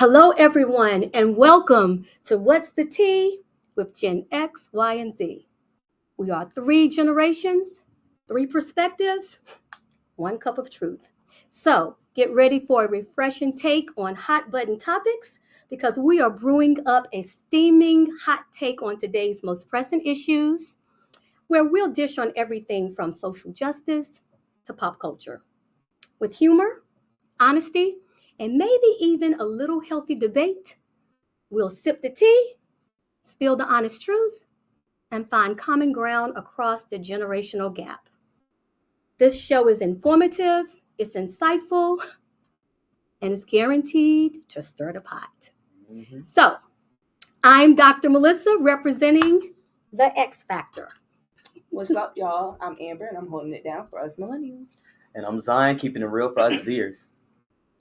Hello, everyone, and welcome to What's the Tea with Gen X, Y, and Z. We are three generations, three perspectives, one cup of truth. So get ready for a refreshing take on hot button topics because we are brewing up a steaming hot take on today's most pressing issues, where we'll dish on everything from social justice to pop culture with humor, honesty, and maybe even a little healthy debate. We'll sip the tea, spill the honest truth, and find common ground across the generational gap. This show is informative, it's insightful, and it's guaranteed to stir the pot. So, I'm Dr. Melissa representing the X Factor. What's up, y'all? I'm Amber, and I'm holding it down for us Millennials. And I'm Zion, keeping it real for us ears.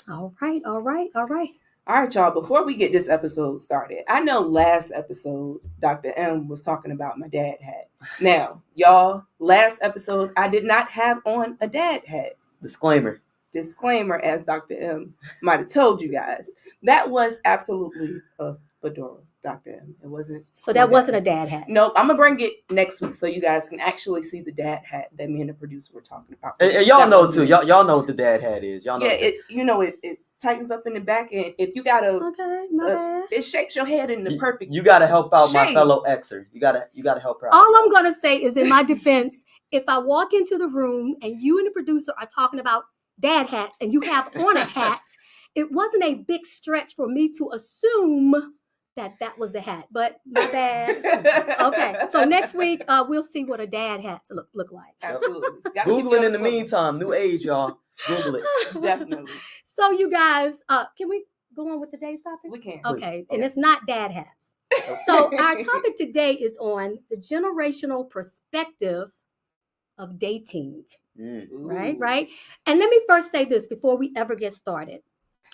All right. All right, y'all, before we get this episode started, I know last episode, Dr. M was talking about my dad hat. Now, y'all, last episode, I did not have on a dad hat. Disclaimer, as Dr. M might have told you guys. That was absolutely a fedora, Dr. M. It wasn't. So that wasn't a dad hat? Nope. I'm going to bring it next week so you guys can actually see the dad hat that me and the producer were talking about. And y'all know, too. Y'all know what the dad hat is. Y'all know. Yeah, it tightens up in the back, and if you got it shapes your head in the perfect. You got to help out my fellow Xer. You got to help her out. All I'm gonna say is, in my defense, if I walk into the room and you and the producer are talking about dad hats and you have on a hat, it wasn't a big stretch for me to assume that was the hat. But my bad. Okay, so next week we'll see what a dad hat look like. Absolutely. Google it in the meantime. New age, y'all. Google it. Definitely. So you guys, can we go on with today's topic? We can. Okay, and it's not dad hats. So our topic today is on the generational perspective of dating. Right? And let me first say this before we ever get started.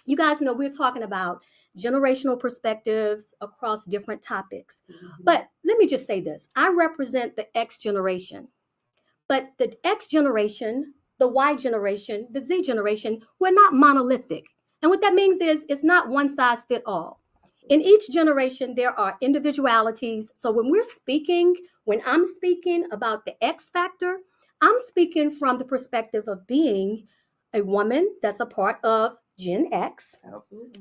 You guys know we're talking about generational perspectives across different topics. Mm-hmm. But let me just say this. I represent the X generation. But the X generation, the Y generation, the Z generation, we're not monolithic. And what that means is it's not one size fit all. In each generation, there are individualities. So when I'm speaking about the X factor, I'm speaking from the perspective of being a woman that's a part of Gen X,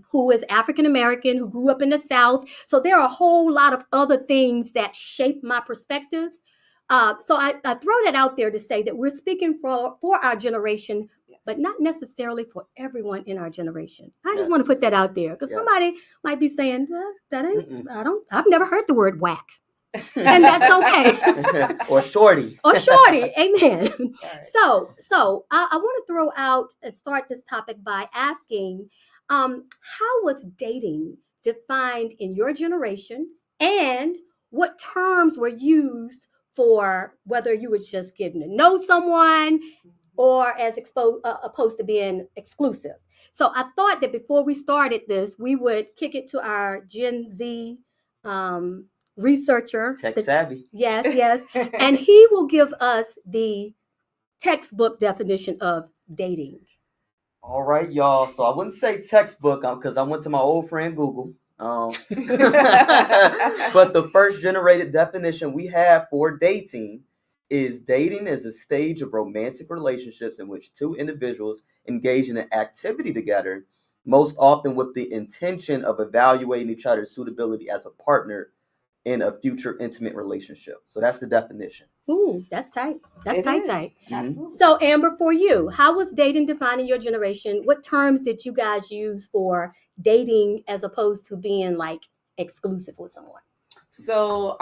who is African American, who grew up in the South. So there are a whole lot of other things that shape my perspectives. So I throw that out there to say that we're speaking for our generation, but not necessarily for everyone in our generation. I just want to put that out there because somebody might be saying that ain't. I've never heard the word whack. And that's okay. Or shorty. Amen. Right. So I want to throw out and start this topic by asking, how was dating defined in your generation, and what terms were used for whether you were just getting to know someone or as opposed to being exclusive? So I thought that before we started this, we would kick it to our Gen Z researcher. Tech savvy. Yes. And he will give us the textbook definition of dating. All right, y'all. So I wouldn't say textbook because I went to my old friend Google. But the first generated definition we have for dating is dating as a stage of romantic relationships in which two individuals engage in an activity together, most often with the intention of evaluating each other's suitability as a partner in a future intimate relationship. So that's the definition. Ooh, that's tight. That's tight. Mm-hmm. So Amber, for you, how was dating defined in your generation? What terms did you guys use for dating as opposed to being like exclusive with someone? So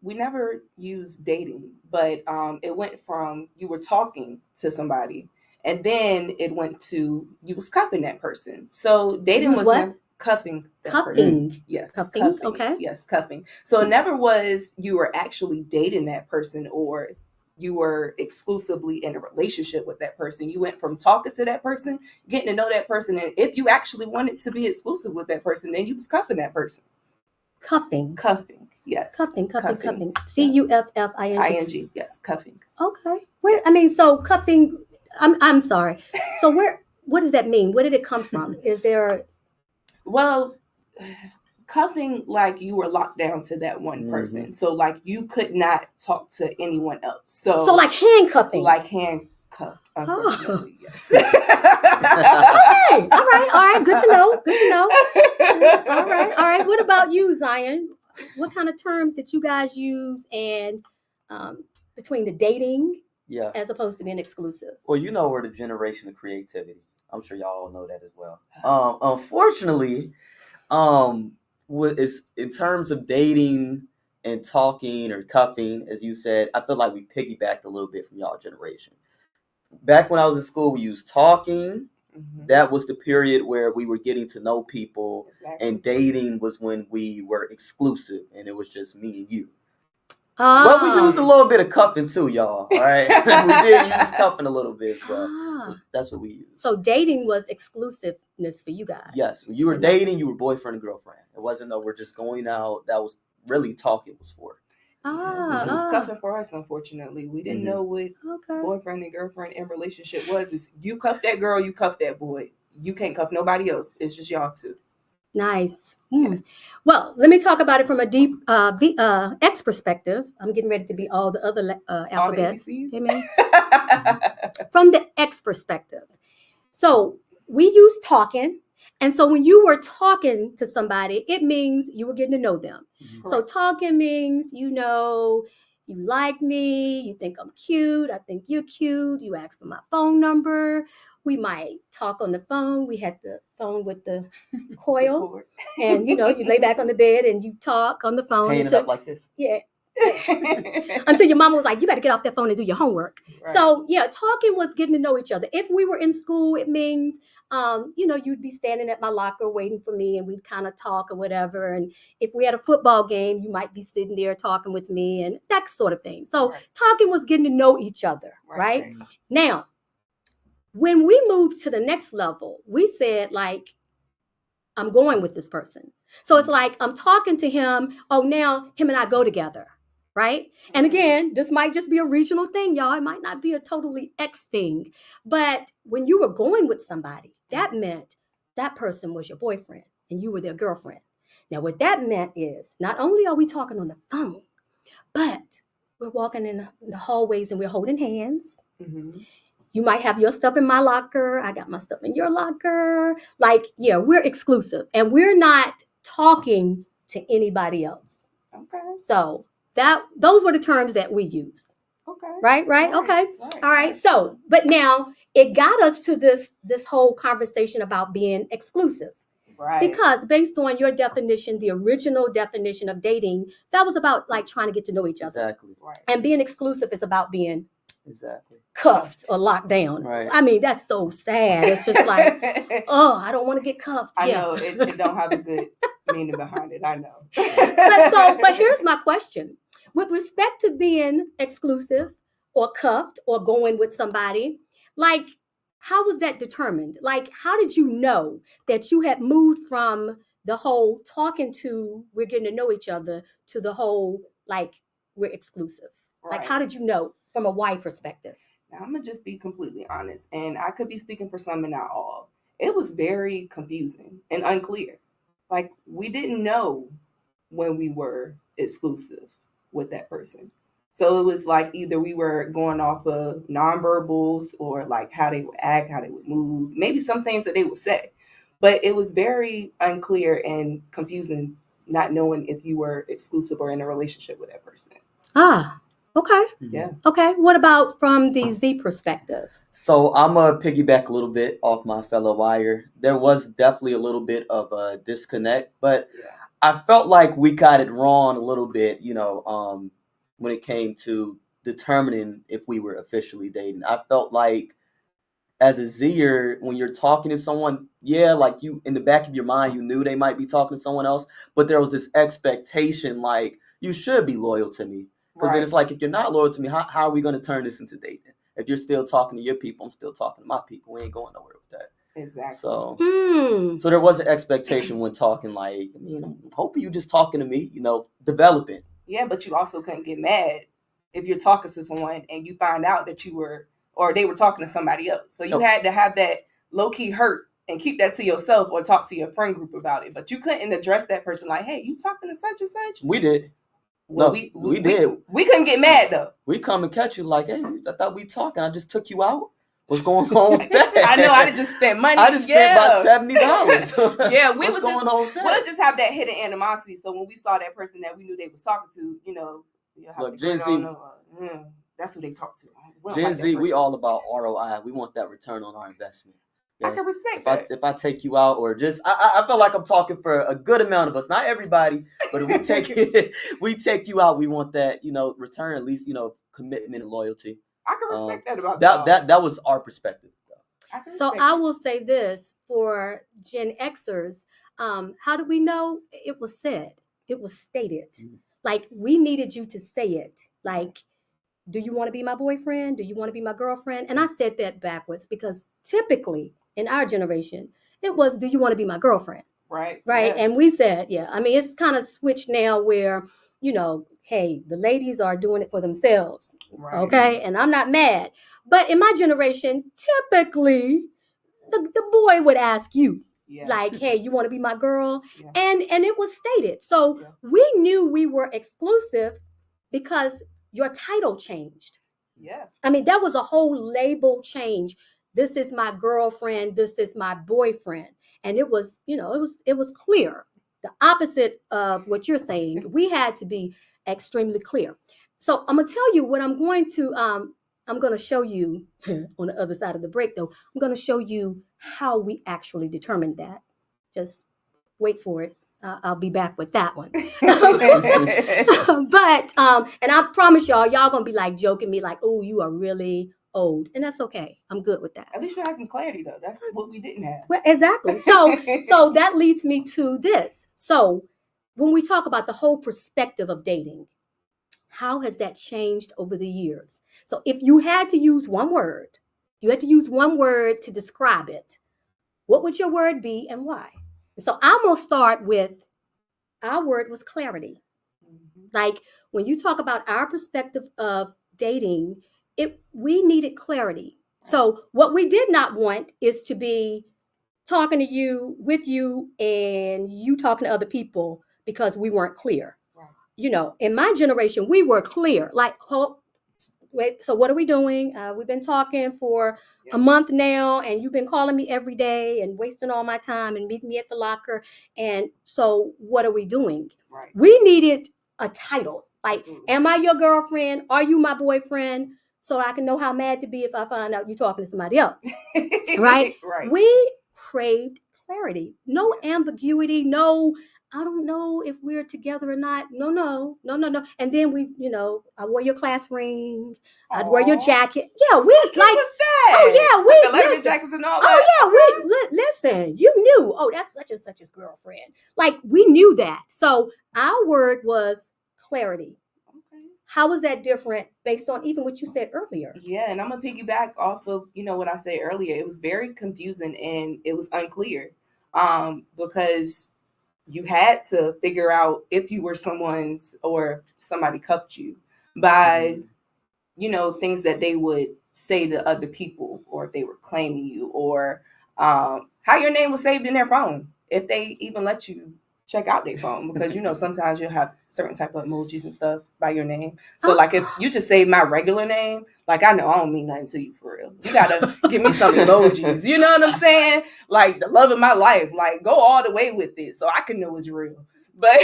we never used dating, but it went from you were talking to somebody, and then it went to you was cuffing that person. So dating was what? Never cuffing that person. Yes. Cuffing. Okay. Yes, cuffing. So it never was you were actually dating that person or you were exclusively in a relationship with that person. You went from talking to that person, getting to know that person, and if you actually wanted to be exclusive with that person, then you was cuffing that person. Cuffing. Yes. Cuffing. CUFFING. Yes, cuffing. Okay. So cuffing. I'm sorry. So what does that mean? Where did it come from? Is there Well, cuffing, like you were locked down to that one person. So like you could not talk to anyone else. So like handcuffing. Like handcuffed, unfortunately, yes. Okay. All right. Good to know. All right. What about you, Zion? What kind of terms that you guys use and between the dating as opposed to being exclusive? Well, you know, we're the generation of creativity. I'm sure y'all all know that as well. Unfortunately, it's in terms of dating and talking or cuffing, as you said, I feel like we piggybacked a little bit from y'all generation. Back when I was in school, we used talking. Mm-hmm. That was the period where we were getting to know people, and dating was when we were exclusive, and it was just me and you. But we used a little bit of cuffing too, y'all. All right, we did use cuffing a little bit as well. So that's what we used. So dating was exclusiveness for you guys. Yes, when you were dating, you were boyfriend and girlfriend. It wasn't that we're just going out. That was really talking was for. It was cuffing for us, unfortunately. We didn't know what boyfriend and girlfriend in relationship was. It's you cuff that girl, you cuff that boy. You can't cuff nobody else. It's just y'all two. Nice. Yes. Well, let me talk about it from a deep X perspective. I'm getting ready to be all the other alphabets. Amen. From the X perspective. So we use talking. And so when you were talking to somebody, it means you were getting to know them. Mm-hmm. So talking means, you know, you like me, you think I'm cute, I think you're cute, you ask for my phone number. We might talk on the phone. We had the phone with the coil. And, you know, you lay back on the bed and you talk on the phone. Hanging it up like this. Yeah. Until your mama was like, you better get off that phone and do your homework. Right. So, yeah, talking was getting to know each other. If we were in school, it means, you know, you'd be standing at my locker waiting for me and we'd kind of talk or whatever. And if we had a football game, you might be sitting there talking with me and that sort of thing. So talking was getting to know each other, right? Now, when we moved to the next level, we said, like, I'm going with this person. So it's like, I'm talking to him. Oh, now him and I go together, right? And again, this might just be a regional thing, y'all. It might not be a totally X thing. But when you were going with somebody, that meant that person was your boyfriend and you were their girlfriend. Now, what that meant is not only are we talking on the phone, but we're walking in the hallways and we're holding hands. Mm-hmm. You might have your stuff in my locker. I got my stuff in your locker. Like, yeah, we're exclusive and we're not talking to anybody else. Okay. So those were the terms that we used. Okay. Right. Okay. All right. So, but now it got us to this whole conversation about being exclusive. Right. Because based on your definition, the original definition of dating, that was about like trying to get to know each other. Exactly. Right. And being exclusive is about being cuffed or locked down. Right. I mean, that's so sad. It's just like, oh, I don't want to get cuffed. I know it don't have a good meaning behind it. I know. But here's my question. With respect to being exclusive or cuffed or going with somebody, like, how was that determined? Like, how did you know that you had moved from the whole talking to we're getting to know each other to the whole, like, we're exclusive? Right. Like, how did you know from a wide perspective? Now, I'm going to just be completely honest, and I could be speaking for some and not all. It was very confusing and unclear. Like, we didn't know when we were exclusive with that person. So it was like either we were going off of nonverbals or like how they would act, how they would move, maybe some things that they would say. But it was very unclear and confusing not knowing if you were exclusive or in a relationship with that person. Okay. Yeah. Okay. What about from the Z perspective? So I'm going to piggyback a little bit off my fellow wire. There was definitely a little bit of a disconnect, but I felt like we got it wrong a little bit, you know, when it came to determining if we were officially dating. I felt like as a Zer, when you're talking to someone, like you in the back of your mind, you knew they might be talking to someone else, but there was this expectation like you should be loyal to me. Because then it's like, if you're not loyal to me, how are we going to turn this into dating? If you're still talking to your people, I'm still talking to my people. We ain't going nowhere with that. Exactly. So there was an expectation when talking, like, I mean, I'm hoping you just talking to me, you know, developing. Yeah, but you also couldn't get mad if you're talking to someone and you find out that you were, or they were talking to somebody else. So you had to have that low-key hurt and keep that to yourself or talk to your friend group about it. But you couldn't address that person like, hey, you talking to such and such? We did. Well, No, we did. We couldn't get mad though. We come and catch you like, hey, I thought we talking. I just took you out. What's going on with that? I know. I just spent money. I just spent about $70. Yeah, What's going on with that? We'll just have that hidden animosity. So when we saw that person that we knew they was talking to, you know, look, Gen Z, that's who they talk to. Gen Z, we all about ROI. We want that return on our investment. Okay? I can respect that. If I take you out, or just I feel like I'm talking for a good amount of us, not everybody, but if we take you out, we want that, return, at least, commitment and loyalty. I can respect that about that was our perspective. So I will say this for Gen Xers, how do we know? It was said, it was stated. Mm-hmm. Like, we needed you to say it. Like, do you want to be my boyfriend? Do you want to be my girlfriend? And I said that backwards because typically in our generation, it was, do you want to be my girlfriend? Right. Right. Yeah. And we said, yeah. I mean, it's kind of switched now where, hey, the ladies are doing it for themselves. Right. Okay. And I'm not mad. But in my generation, typically the boy would ask you, like, hey, you want to be my girl? Yeah. And it was stated. So we knew we were exclusive because your title changed. Yeah. I mean, that was a whole label change. This is my girlfriend. This is my boyfriend. And it was, it was clear. The opposite of what you're saying. We had to be extremely clear. So I'm going to tell you what I'm going to show you on the other side of the break, though. I'm going to show you how we actually determined that. Just wait for it. I'll be back with that one. But, and I promise y'all going to be like joking me like, oh, you are really old. And that's okay. I'm good with that. At least you have some clarity, though. That's what we didn't have. Well, exactly. So that leads me to this. So when we talk about the whole perspective of dating, how has that changed over the years? So if you had to use one word, to describe it, what would your word be and why? So I'm going to start with, our word was clarity. Mm-hmm. Like, when you talk about our perspective of dating, we needed clarity. So what we did not want is to be talking to you, with you, and you talking to other people because we weren't clear. Right. In my generation, we were clear. Like, wait, so what are we doing? We've been talking for a month now, and you've been calling me every day and wasting all my time and meeting me at the locker. And so what are we doing? Right. We needed a title. Like, absolutely. Am I your girlfriend? Are you my boyfriend? So I can know how mad to be if I find out you're talking to somebody else. Right? Right. We craved clarity. No ambiguity. No, I don't know if we're together or not. No. And then I wore your class ring. Aww. I'd wear your jacket. Yeah, we like. What's that? Oh yeah, we the leather jackets and all that. Oh yeah, listen. You knew. Oh, that's such and such's girlfriend. Like, we knew that. So our word was clarity. Okay. How was that different based on even what you said earlier? Yeah, and I'm gonna piggyback off of what I said earlier. It was very confusing and it was unclear, because you had to figure out if you were someone's or somebody cuffed you by, things that they would say to other people, or if they were claiming you, or how your name was saved in their phone, if they even let you check out their phone, because sometimes you'll have certain type of emojis and stuff by your name. So like, if you just say my regular name, like, I know I don't mean nothing to you for real. You gotta give me some emojis. You know what I'm saying? Like, the love of my life. Like, go all the way with it so I can know it's real. But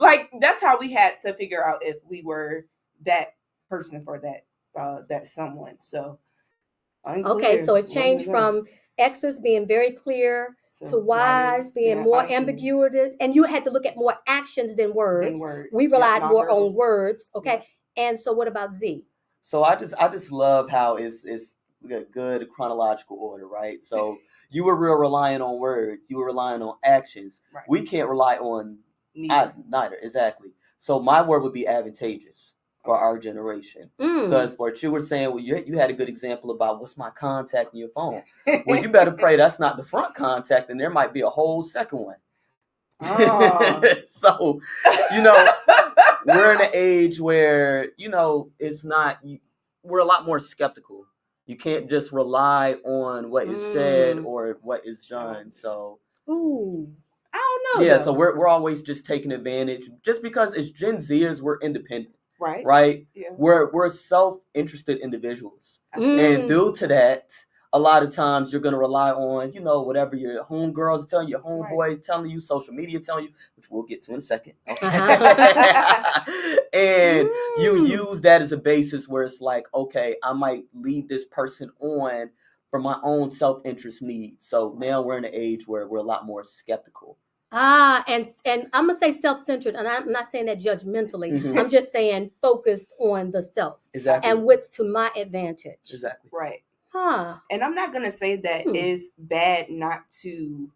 like, that's how we had to figure out if we were that person for that someone. So unclear. Okay, so it changed from Xers being very clear to Ys being more ambiguous, and you had to look at more actions than words. We relied more on words. Okay, and so what about Z? So I just love how it's a good chronological order, right? So you were real relying on words, you were relying on actions. Right. We can't rely on neither. Exactly. So my word would be advantageous for our generation, because what you were saying, well, you had a good example about what's my contact in your phone. Well, you better pray that's not the front contact, and there might be a whole second one. Oh. So, we're in an age where it's not. We're a lot more skeptical. You can't just rely on what is said or what is done. So, ooh, I don't know. yeah, though. so we're always just taking advantage just because as Gen Zers, we're independent, right. right? Yeah. We're self-interested individuals. And due to that, a lot of times you're going to rely on, whatever your homegirls are telling you, your homeboys telling you, social media telling you, which we'll get to in a second. And you use that as a basis where it's like, okay, I might lead this person on for my own self-interest needs. So now we're in an age where we're a lot more skeptical. And I'm gonna say self-centered, and I'm not saying that judgmentally. Mhm. I'm just saying focused on the self Exactly. and what's to my advantage. Exactly. Right. Huh. And I'm not gonna say that it's bad not to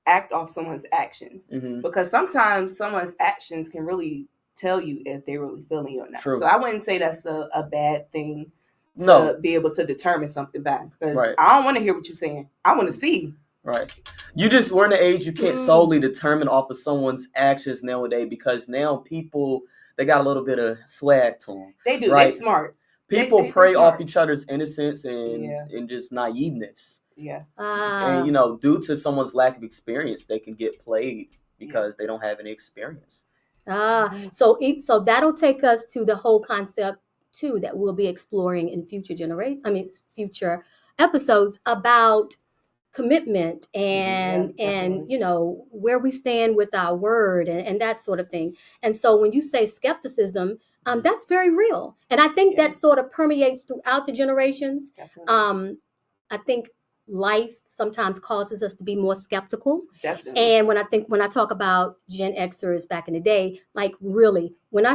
act off someone's actions, because sometimes someone's actions can really tell you if they're really feeling you or not. True. So I wouldn't say that's a bad thing to No. be able to determine something by, because Right. I don't want to hear what you're saying. I want to see. Right. We're in an age you can't solely determine off of someone's actions nowadays, because now people, they got a little bit of swag to them. They do. Right? They're smart. People They prey off smart. each other's innocence and just naiveness. Yeah. And, due to someone's lack of experience, they can get played because they don't have any experience. So that'll take us to the whole concept too that we'll be exploring in future episodes about commitment and where we stand with our word and that sort of thing. And so when you say skepticism, that's very real, and I think that sort of permeates throughout the generations. I think life sometimes causes us to be more skeptical. Definitely. And when I talk about Gen Xers back in the day, like really, when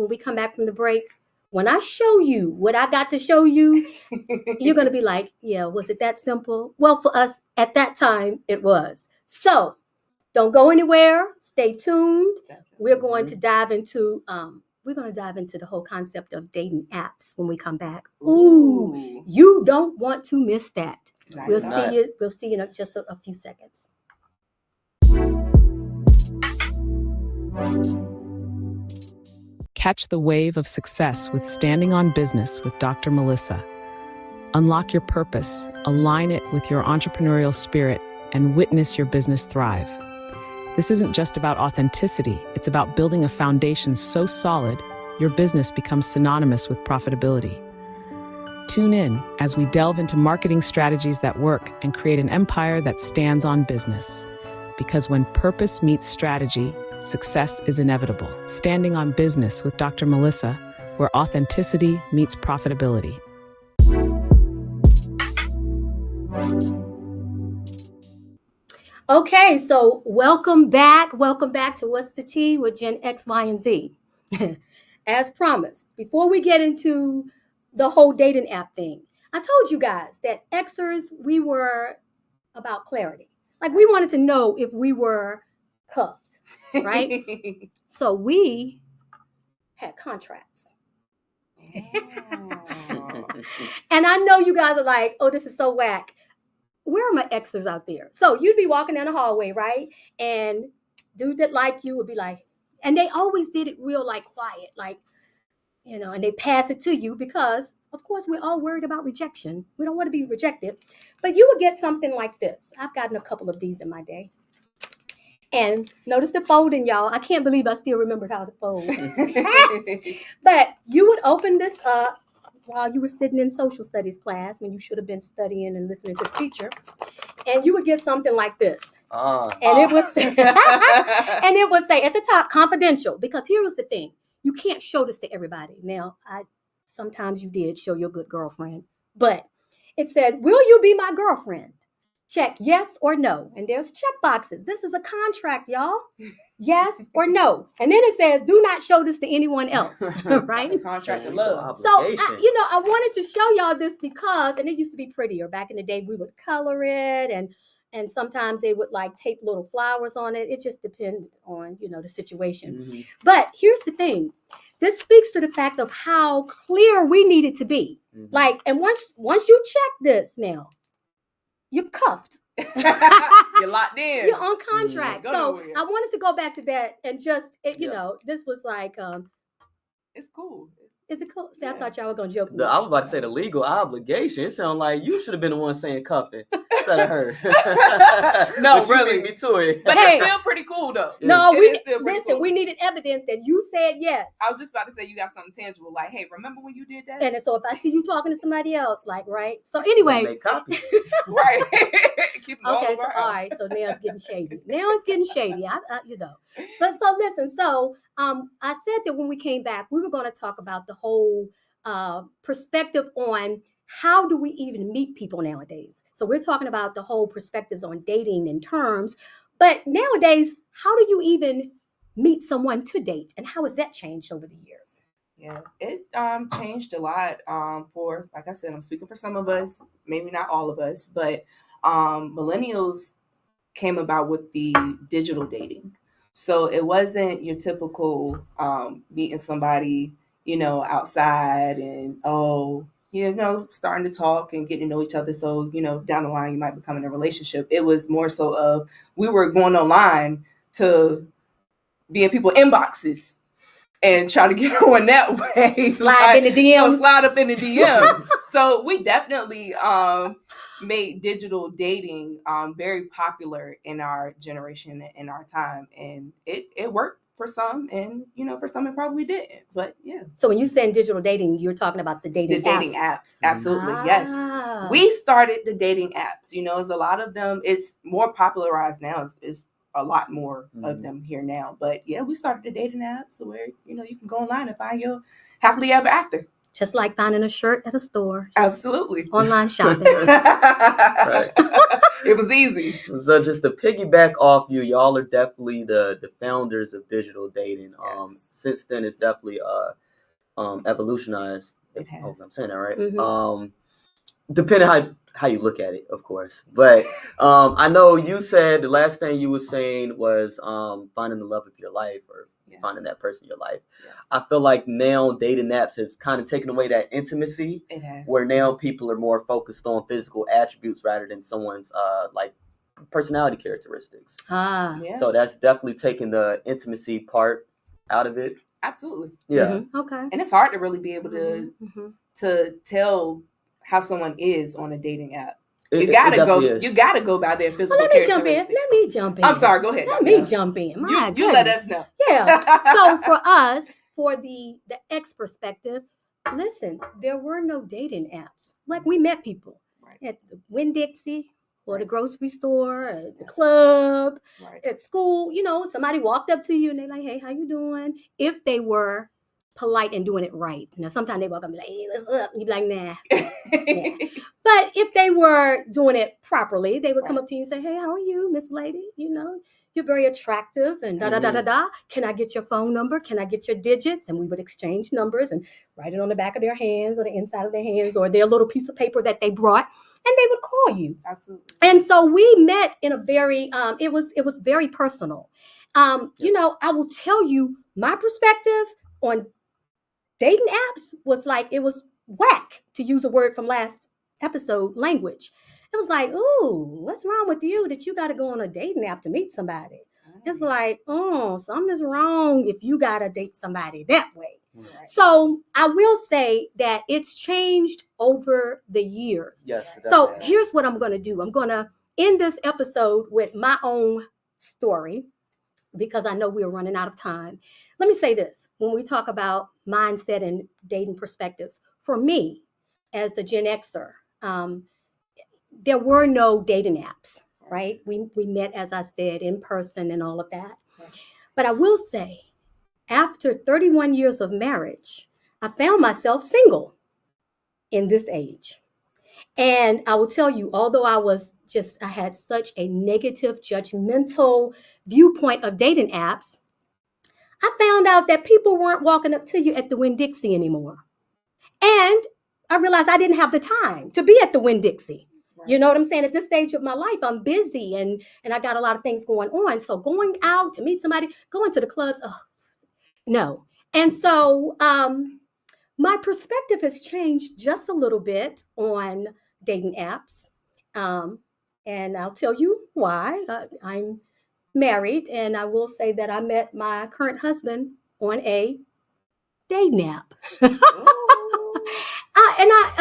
we come back from the break, when I show you what I got to show you, you're going to be like, yeah, was it that simple? Well, for us at that time, it was. So don't go anywhere. Stay tuned. We're going to dive into the whole concept of dating apps when we come back. Ooh, you don't want to miss that. We'll see you in just a few seconds. Catch the wave of success with Standing on Business with Dr. Melissa. Unlock your purpose, align it with your entrepreneurial spirit, and witness your business thrive. This isn't just about authenticity, it's about building a foundation so solid, your business becomes synonymous with profitability. Tune in as we delve into marketing strategies that work and create an empire that stands on business. Because when purpose meets strategy, success is inevitable. Standing on Business with Dr. Melissa, where authenticity meets profitability. Okay, so welcome back to What's the Tea with Gen X, Y, and Z. As promised, before we get into the whole dating app thing, I told you guys that Xers, we were about clarity. Like we wanted to know if we were cuffed, right? So we had contracts. And I know you guys are like, oh, this is so whack. Where are my Xers out there? So you'd be walking down the hallway, right? And dude that like you would be like, and they always did it real like quiet, like, and they pass it to you because, of course, we're all worried about rejection. We don't want to be rejected. But you would get something like this. I've gotten a couple of these in my day. And notice the folding, y'all. I can't believe I still remembered how to fold. But you would open this up while you were sitting in social studies class when you should have been studying and listening to the teacher. And you would get something like this. And it would say, and it would say at the top, confidential. Because here was the thing. You can't show this to everybody. Now, sometimes you did show your good girlfriend. But it said, will you be my girlfriend? Check yes or no. And there's check boxes. This is a contract, y'all. Yes or no. And then it says, do not show this to anyone else. Right? Contract of love. So, I wanted to show y'all this because, and it used to be prettier. Back in the day, we would color it and sometimes they would like tape little flowers on it. It just depended on, the situation. Mm-hmm. But here's the thing. This speaks to the fact of how clear we needed to be. Mm-hmm. Like, and once you check this now, you're cuffed. You're locked in. You're on contract. So I wanted to go back to that and just, this was like, it's cool. Is it cool? See, I Yeah. thought y'all were gonna joke. I was about to say the legal obligation. It sounds like you should have been the one saying cuffing instead of her. No, But you really. beat me to it. But Hey. it's still pretty cool though. No, It we is still pretty listen. cool. We needed evidence that you said yes. I was just about to say you got something tangible, like, hey, remember when you did that? And so if I see you talking to somebody else, like, right? So Gotta anyway, make copies. Right. Keep them all okay, over so our all house. right, so now it's getting shady. Now it's getting shady. You know. But so listen, so I said that when we came back, we were going to talk about the whole perspective on how do we even meet people nowadays. So we're talking about the whole perspectives on dating and terms, but nowadays, how do you even meet someone to date, and how has that changed over the years? Yeah, it changed a lot for, like I said, I'm speaking for some of us, maybe not all of us, but millennials came about with the digital dating. So it wasn't your typical meeting somebody, outside and, starting to talk and getting to know each other. So, down the line, you might become in a relationship. It was more so of we were going online to be in people's inboxes and try to get on that way. Slide in the DMs. Slide up in the DM. So we definitely made digital dating very popular in our generation, in our time. And it worked for some, and for some it probably didn't. But yeah. So when you say digital dating, you're talking about the dating apps. Absolutely. Yes. We started the dating apps. There's a lot of them. It's more popularized now. It's a lot more of them here now. But yeah, we started the dating apps where, you can go online and find your happily ever after. Just like finding a shirt at a store. Absolutely. Online shopping. Right. It was easy. So just to piggyback off you, y'all are definitely the founders of digital dating. Yes. Since then it's definitely evolutionized. It has. I hope I'm saying that right. Mm-hmm. Depending how you look at it, of course. But I know you said the last thing you were saying was finding the love of your life, or finding that person in your life. Yes. I feel like now dating apps has kind of taken away that intimacy. It has. Where now people are more focused on physical attributes rather than someone's like personality characteristics. Yeah. So that's definitely taking the intimacy part out of it. Absolutely. Yeah. Mm-hmm. Okay. And it's hard to really be able to mm-hmm. to tell how someone is on a dating app. You gotta gotta go by their physical Well, let me characteristics. jump in. I'm sorry, go ahead. Let me jump in. You let us know. Yeah. So for us, for the X perspective, listen, there were no dating apps. Like, we met people at the Winn-Dixie or the grocery store, at the club, at school. Somebody walked up to you and they're like, "Hey, how you doing?" If they were polite and doing it right. Now, sometimes they walk up and be like, "Hey, what's up?" And you'd be like, "Nah." Yeah. But if they were doing it properly, they would come up to you and say, "Hey, how are you, Miss Lady? You're very attractive and da-da-da-da-da. Can I get your phone number? Can I get your digits?" And we would exchange numbers and write it on the back of their hands or the inside of their hands or their little piece of paper that they brought, and they would call you. Absolutely. And so we met in a very, it was very personal. I will tell you my perspective on dating apps was like, it was whack, to use a word from last episode language. It was like, "Ooh, what's wrong with you that you got to go on a dating app to meet somebody?" It's like, "Oh, something's wrong if you got to date somebody that way." Right. So I will say that it's changed over the years. Yes. So here's what I'm going to do. I'm going to end this episode with my own story, because I know we're running out of time. Let me say this. When we talk about mindset and dating perspectives, for me, as a Gen Xer, there were no dating apps, right? We met, as I said, in person and all of that. But I will say, after 31 years of marriage, I found myself single in this age. And I will tell you, although I had such a negative, judgmental viewpoint of dating apps, I found out that people weren't walking up to you at the Winn-Dixie anymore. And I realized I didn't have the time to be at the Winn-Dixie. You know what I'm saying? At this stage of my life, I'm busy and I got a lot of things going on. So going out to meet somebody, going to the clubs, no. And so my perspective has changed just a little bit on dating apps. And I'll tell you why. I'm married, and I will say that I met my current husband on a dating app. Ooh.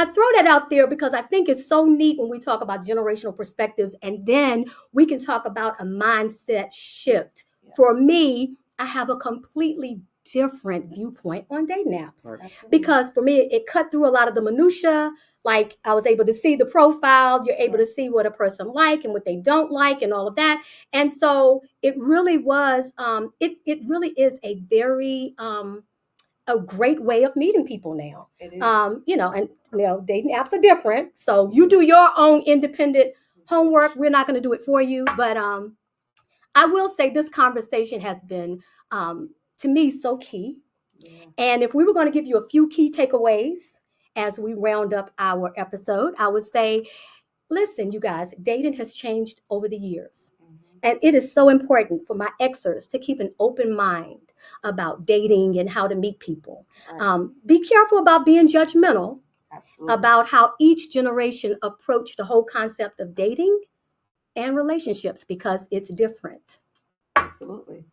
I throw that out there because I think it's so neat when we talk about generational perspectives, and then we can talk about a mindset shift. Yeah. For me, I have a completely different viewpoint on dating apps. Absolutely. Because for me, it cut through a lot of the minutia. Like I was able to see the profile, you're able to see what a person like and what they don't like and all of that. And so it really was, it really is a very, a great way of meeting people now. It is. You know, and dating apps are different. So you do your own independent homework. We're not going to do it for you, but I will say this conversation has been, to me, so key. Yeah. And if we were going to give you a few key takeaways as we round up our episode, I would say, listen, you guys, dating has changed over the years. And it is so important for my exers to keep an open mind about dating and how to meet people. Right. Be careful about being judgmental Absolutely. about how each generation approached the whole concept of dating and relationships, because it's different. Absolutely.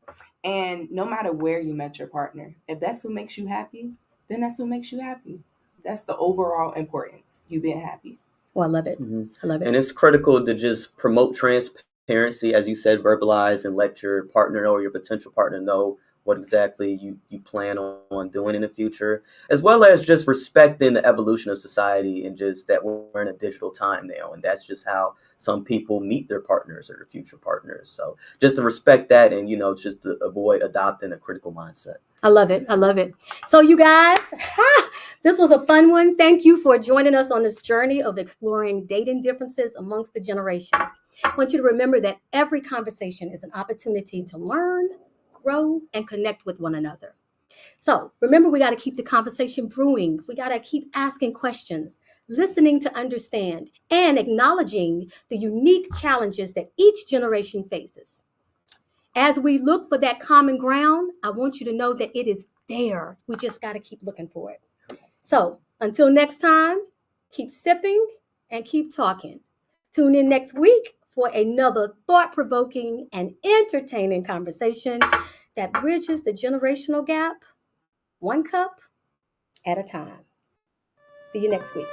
And no matter where you met your partner, if that's who makes you happy, then that's who makes you happy. That's the overall importance, you being happy. Oh, I love it. I love it. And it's critical to just promote transparency, as you said, verbalize and let your partner or your potential partner know what exactly you plan on doing in the future, as well as just respecting the evolution of society and just that we're in a digital time now. And that's just how some people meet their partners or their future partners. So just to respect that and, just to avoid adopting a critical mindset. I love it. I love it. So you guys, this was a fun one. Thank you for joining us on this journey of exploring dating differences amongst the generations. I want you to remember that every conversation is an opportunity to learn, grow, and connect with one another. So remember, we got to keep the conversation brewing. We got to keep asking questions, listening to understand, and acknowledging the unique challenges that each generation faces. As we look for that common ground, I want you to know that it is there. We just got to keep looking for it. So until next time, keep sipping and keep talking. Tune in next week for another thought-provoking and entertaining conversation that bridges the generational gap, one cup at a time. See you next week.